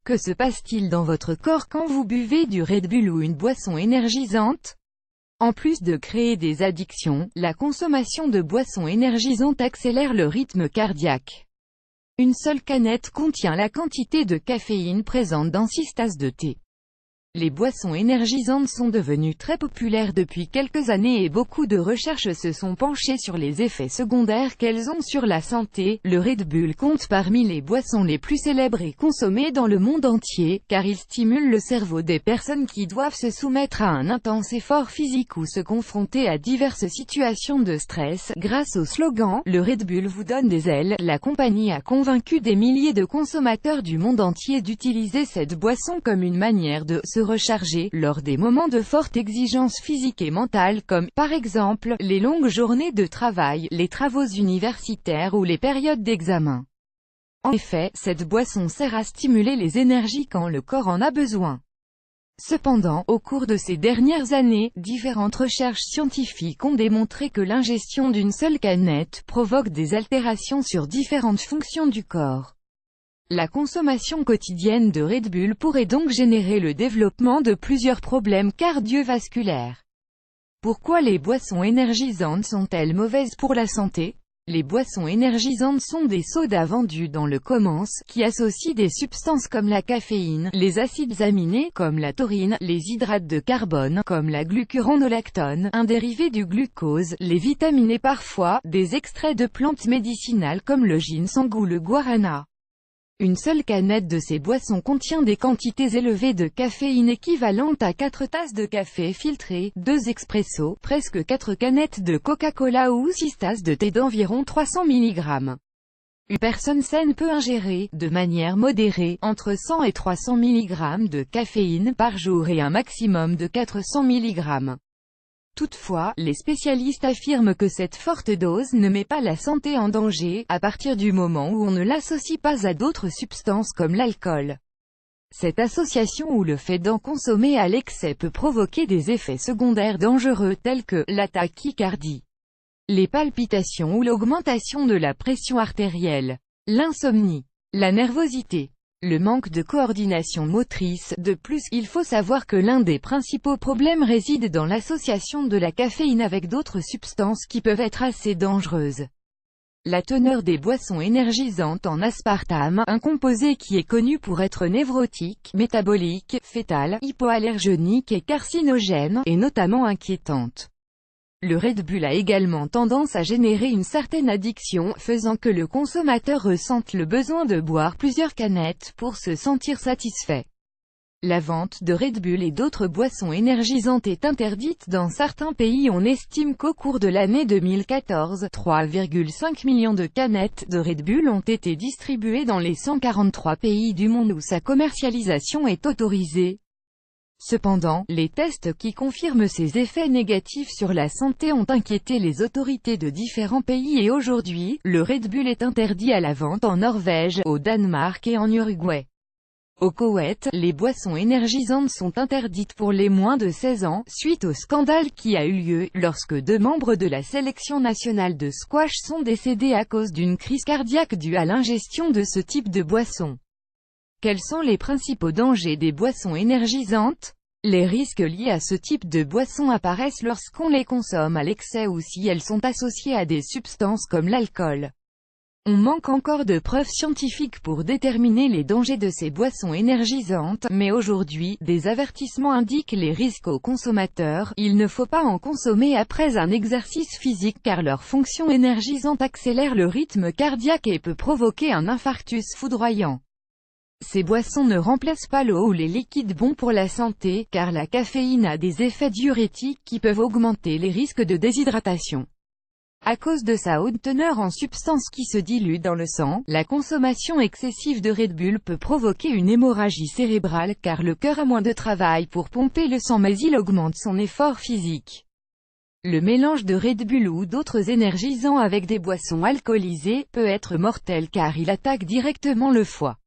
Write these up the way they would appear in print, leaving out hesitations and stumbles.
Que se passe-t-il dans votre corps quand vous buvez du Red Bull ou une boisson énergisante? En plus de créer des addictions, la consommation de boissons énergisantes accélère le rythme cardiaque. Une seule canette contient la quantité de caféine présente dans 6 tasses de thé. Les boissons énergisantes sont devenues très populaires depuis quelques années et beaucoup de recherches se sont penchées sur les effets secondaires qu'elles ont sur la santé. Le Red Bull compte parmi les boissons les plus célèbres et consommées dans le monde entier, car il stimule le cerveau des personnes qui doivent se soumettre à un intense effort physique ou se confronter à diverses situations de stress. Grâce au slogan « Le Red Bull vous donne des ailes », la compagnie a convaincu des milliers de consommateurs du monde entier d'utiliser cette boisson comme une manière de se recharger lors des moments de forte exigence physique et mentale comme, par exemple, les longues journées de travail, les travaux universitaires ou les périodes d'examen. En effet, cette boisson sert à stimuler les énergies quand le corps en a besoin. Cependant, au cours de ces dernières années, différentes recherches scientifiques ont démontré que l'ingestion d'une seule canette provoque des altérations sur différentes fonctions du corps. La consommation quotidienne de Red Bull pourrait donc générer le développement de plusieurs problèmes cardiovasculaires. Pourquoi les boissons énergisantes sont-elles mauvaises pour la santé? Les boissons énergisantes sont des sodas vendus dans le commerce, qui associent des substances comme la caféine, les acides aminés, comme la taurine, les hydrates de carbone, comme la glucuronolactone, un dérivé du glucose, les vitamines et parfois, des extraits de plantes médicinales comme le ginseng ou le guarana. Une seule canette de ces boissons contient des quantités élevées de caféine équivalentes à 4 tasses de café filtré, 2 expressos, presque 4 canettes de Coca-Cola ou 6 tasses de thé d'environ 300 mg. Une personne saine peut ingérer, de manière modérée, entre 100 et 300 mg de caféine par jour et un maximum de 400 mg. Toutefois, les spécialistes affirment que cette forte dose ne met pas la santé en danger, à partir du moment où on ne l'associe pas à d'autres substances comme l'alcool. Cette association ou le fait d'en consommer à l'excès peut provoquer des effets secondaires dangereux tels que la tachycardie, les palpitations ou l'augmentation de la pression artérielle, l'insomnie, la nervosité, le manque de coordination motrice. De plus, il faut savoir que l'un des principaux problèmes réside dans l'association de la caféine avec d'autres substances qui peuvent être assez dangereuses. La teneur des boissons énergisantes en aspartame, un composé qui est connu pour être névrotique, métabolique, fœtal, hypoallergénique et carcinogène, est notamment inquiétante. Le Red Bull a également tendance à générer une certaine addiction, faisant que le consommateur ressente le besoin de boire plusieurs canettes pour se sentir satisfait. La vente de Red Bull et d'autres boissons énergisantes est interdite dans certains pays. On estime qu'au cours de l'année 2014, 3,5 millions de canettes de Red Bull ont été distribuées dans les 143 pays du monde où sa commercialisation est autorisée. Cependant, les tests qui confirment ces effets négatifs sur la santé ont inquiété les autorités de différents pays et aujourd'hui, le Red Bull est interdit à la vente en Norvège, au Danemark et en Uruguay. Au Koweït, les boissons énergisantes sont interdites pour les moins de 16 ans, suite au scandale qui a eu lieu, lorsque 2 membres de la sélection nationale de squash sont décédés à cause d'une crise cardiaque due à l'ingestion de ce type de boisson. Quels sont les principaux dangers des boissons énergisantes? Les risques liés à ce type de boissons apparaissent lorsqu'on les consomme à l'excès ou si elles sont associées à des substances comme l'alcool. On manque encore de preuves scientifiques pour déterminer les dangers de ces boissons énergisantes, mais aujourd'hui, des avertissements indiquent les risques aux consommateurs. Il ne faut pas en consommer après un exercice physique car leur fonction énergisante accélère le rythme cardiaque et peut provoquer un infarctus foudroyant. Ces boissons ne remplacent pas l'eau ou les liquides bons pour la santé, car la caféine a des effets diurétiques qui peuvent augmenter les risques de déshydratation. À cause de sa haute teneur en substances qui se diluent dans le sang, la consommation excessive de Red Bull peut provoquer une hémorragie cérébrale car le cœur a moins de travail pour pomper le sang mais il augmente son effort physique. Le mélange de Red Bull ou d'autres énergisants avec des boissons alcoolisées peut être mortel car il attaque directement le foie.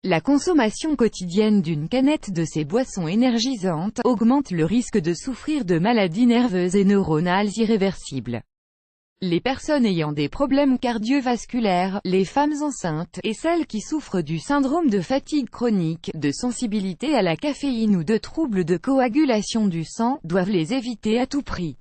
La consommation quotidienne d'une canette de ces boissons énergisantes augmente le risque de souffrir de maladies nerveuses et neuronales irréversibles. Les personnes ayant des problèmes cardiovasculaires, les femmes enceintes, et celles qui souffrent du syndrome de fatigue chronique, de sensibilité à la caféine ou de troubles de coagulation du sang, doivent les éviter à tout prix.